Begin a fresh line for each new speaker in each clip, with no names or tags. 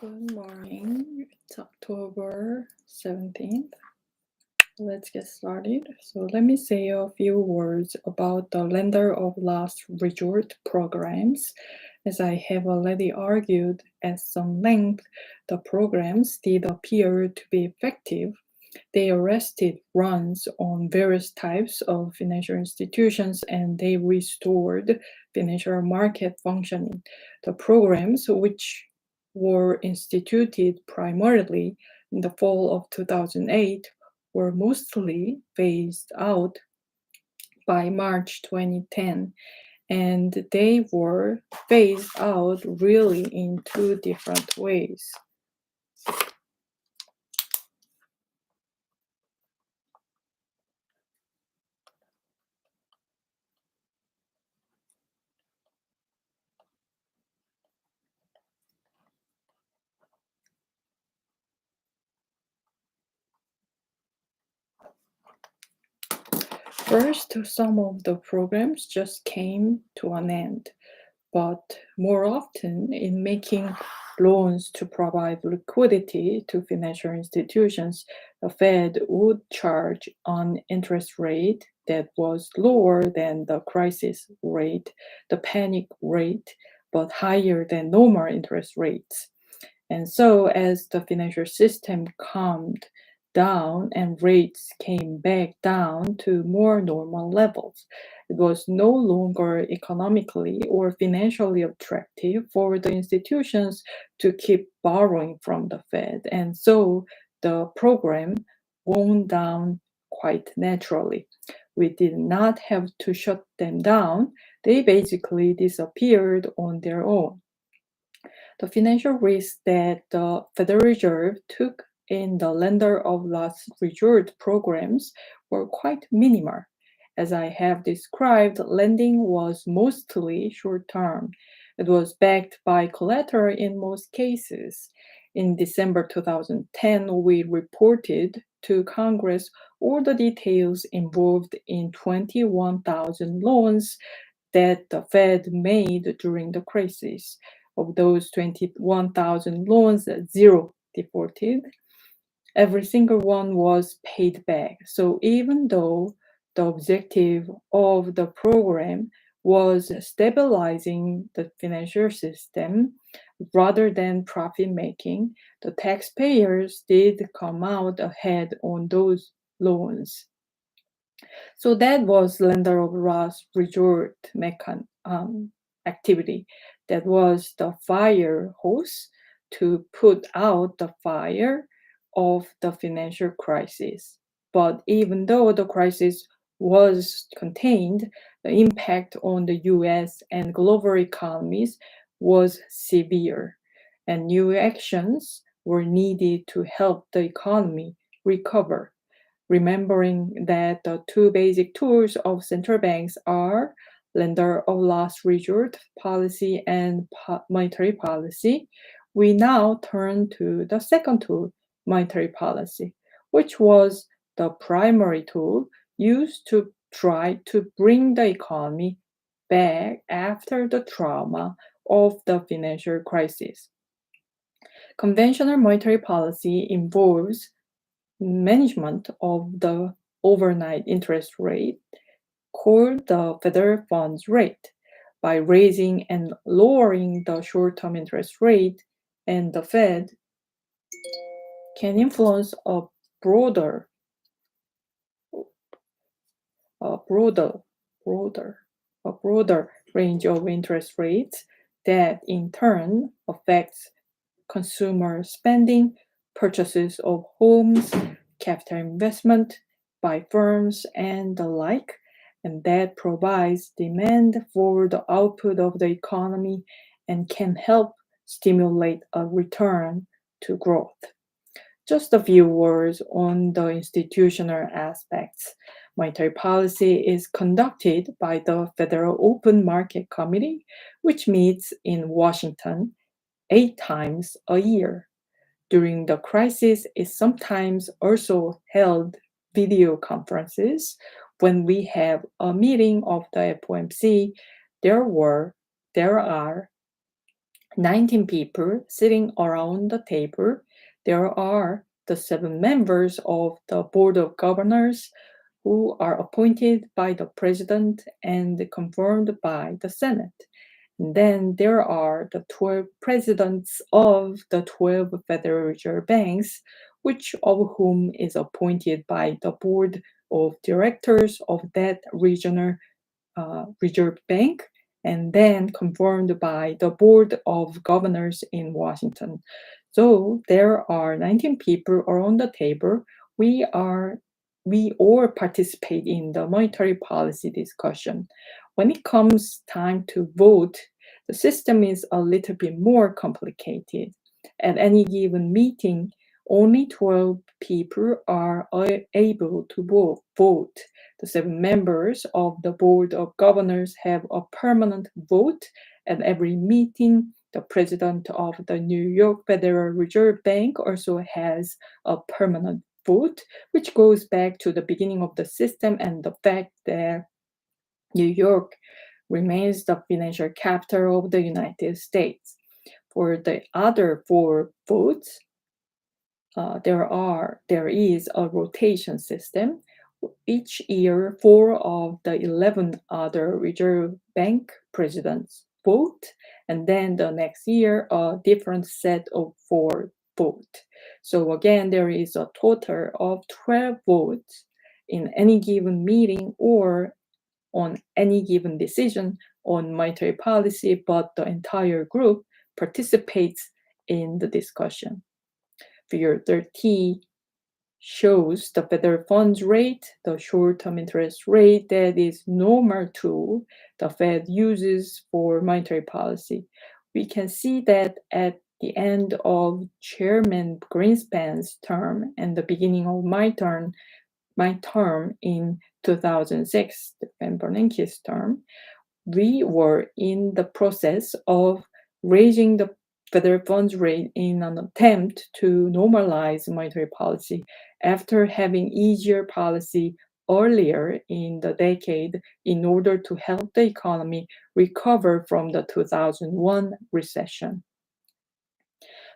Good morning. It's October 17th. Let's get started. So let me say a few words about the lender of last resort programs. As I have already argued at some length, the programs did appear to be effective. They arrested runs on various types of financial institutions and they restored financial market functioning. The programs, which were instituted primarily in the fall of 2008, were mostly phased out by March 2010, and they were phased out really in two different ways. First, some of the programs just came to an end, but more often in making loans to provide liquidity to financial institutions, the Fed would charge an interest rate that was lower than the crisis rate, the panic rate, but higher than normal interest rates. And so, as the financial system calmed down and rates came back down to more normal levels, it was no longer economically or financially attractive for the institutions to keep borrowing from the Fed. And so the program wound down quite naturally. We did not have to shut them down. They basically disappeared on their own. The financial risk that the Federal Reserve took in the lender of last resort programs were quite minimal. As I have described, lending was mostly short term. It was backed by collateral in most cases. In December 2010, we reported to Congress all the details involved in 21,000 loans that the Fed made during the crisis. Of those 21,000 loans, zero defaulted. Every single one was paid back. So even though the objective of the program was stabilizing the financial system rather than profit making, the taxpayers did come out ahead on those loans. So that was lender of last resort activity. That was the fire hose to put out the fire of the financial crisis. But even though the crisis was contained, the impact on the US and global economies was severe, and new actions were needed to help the economy recover. Remembering that the two basic tools of central banks are lender of last resort policy and monetary policy, we now turn to the second tool, monetary policy, which was the primary tool used to try to bring the economy back after the trauma of the financial crisis. Conventional monetary policy involves management of the overnight interest rate, called the federal funds rate, by raising and lowering the short-term interest rate, and the Fed can influence a broader range of interest rates that in turn affects consumer spending, purchases of homes, capital investment by firms, and the like, and that provides demand for the output of the economy and can help stimulate a return to growth. Just a few words on the institutional aspects. Monetary policy is conducted by the Federal Open Market Committee, which meets in Washington 8 times a year. During the crisis, it sometimes also held video conferences. When we have a meeting of the FOMC, there are 19 people sitting around the table. There are the 7 members of the Board of Governors who are appointed by the President and confirmed by the Senate. And then there are the 12 presidents of the 12 Federal Reserve Banks, which of whom is appointed by the Board of Directors of that regional Reserve Bank, and then confirmed by the Board of Governors in Washington. So there are 19 people around the table. We all participate in the monetary policy discussion. When it comes time to vote, the system is a little bit more complicated. At any given meeting, only 12 people are able to vote. The 7 members of the Board of Governors have a permanent vote at every meeting. The president of the New York Federal Reserve Bank also has a permanent vote, which goes back to the beginning of the system and the fact that New York remains the financial capital of the United States. For the other 4 votes, there is a rotation system. Each year, 4 of the 11 other Reserve Bank presidents vote, and then the next year, a different set of 4 vote. So again, there is a total of 12 votes in any given meeting or on any given decision on monetary policy, but the entire group participates in the discussion. Figure 30 shows the federal funds rate, the short-term interest rate that is normal to the Fed uses for monetary policy. We can see that at the end of Chairman Greenspan's term and the beginning of my term in 2006, Ben Bernanke's term, we were in the process of raising the federal funds rate in an attempt to normalize monetary policy after having easier policy earlier in the decade in order to help the economy recover from the 2001 recession.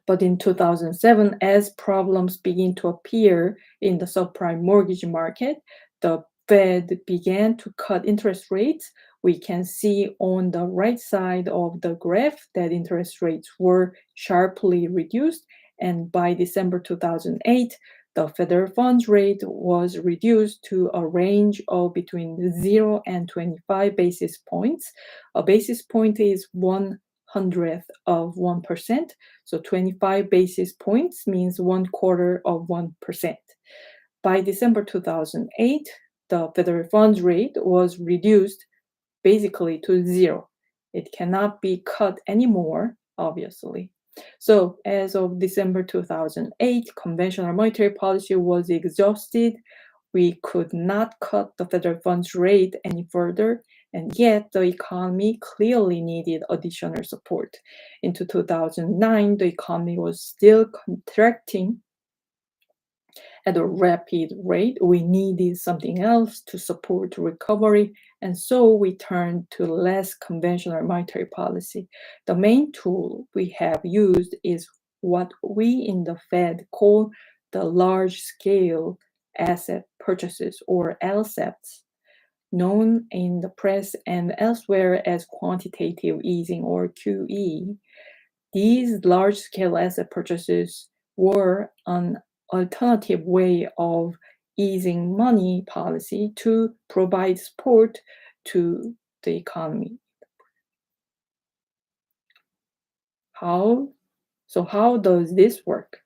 But in 2007, as problems begin to appear in the subprime mortgage market, the Fed began to cut interest rates. We can see on the right side of the graph that interest rates were sharply reduced. And by December 2008, the federal funds rate was reduced to a range of between 0 and 25 basis points. A basis point is 1/100th of 1%. So 25 basis points means 1/4 of 1%. By December 2008, the federal funds rate was reduced basically to 0. It cannot be cut anymore, obviously. So as of December 2008, conventional monetary policy was exhausted. We could not cut the federal funds rate any further, and yet the economy clearly needed additional support. Into 2009, the economy was still contracting at a rapid rate. We needed something else to support recovery, and so we turned to less conventional monetary policy. The main tool we have used is what we in the Fed call the large-scale asset purchases, or LSAPs, known in the press and elsewhere as quantitative easing, or QE. These large-scale asset purchases were an alternative way of easing money policy to provide support to the economy. How does this work?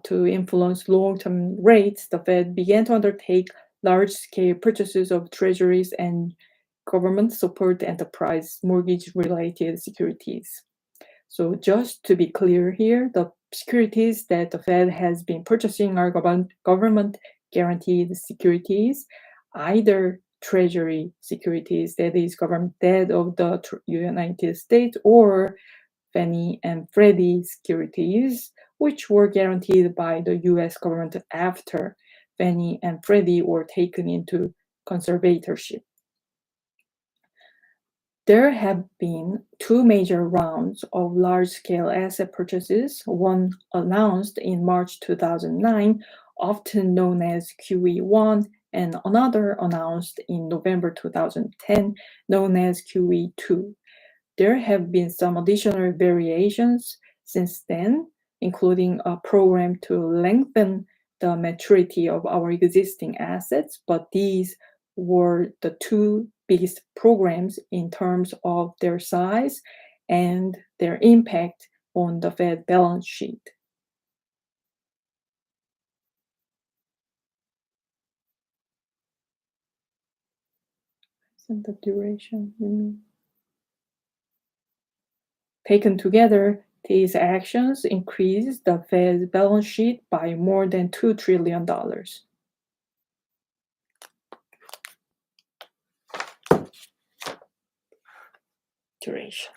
To influence long-term rates, the Fed began to undertake large-scale purchases of treasuries and government support enterprise mortgage-related securities. So just to be clear here, the securities that the Fed has been purchasing are government-guaranteed securities, either treasury securities, that is government debt of the United States, or Fannie and Freddie securities, which were guaranteed by the US government after Fannie and Freddie were taken into conservatorship. There have been two major rounds of large-scale asset purchases, one announced in March 2009, often known as QE1, and another announced in November 2010, known as QE2. There have been some additional variations since then, including a program to lengthen the maturity of our existing assets, but these were the two biggest programs in terms of their size and their impact on the Fed balance sheet. Isn't the duration you mean? Taken together, these actions increased the Fed's balance sheet by more than $2 trillion. Duration.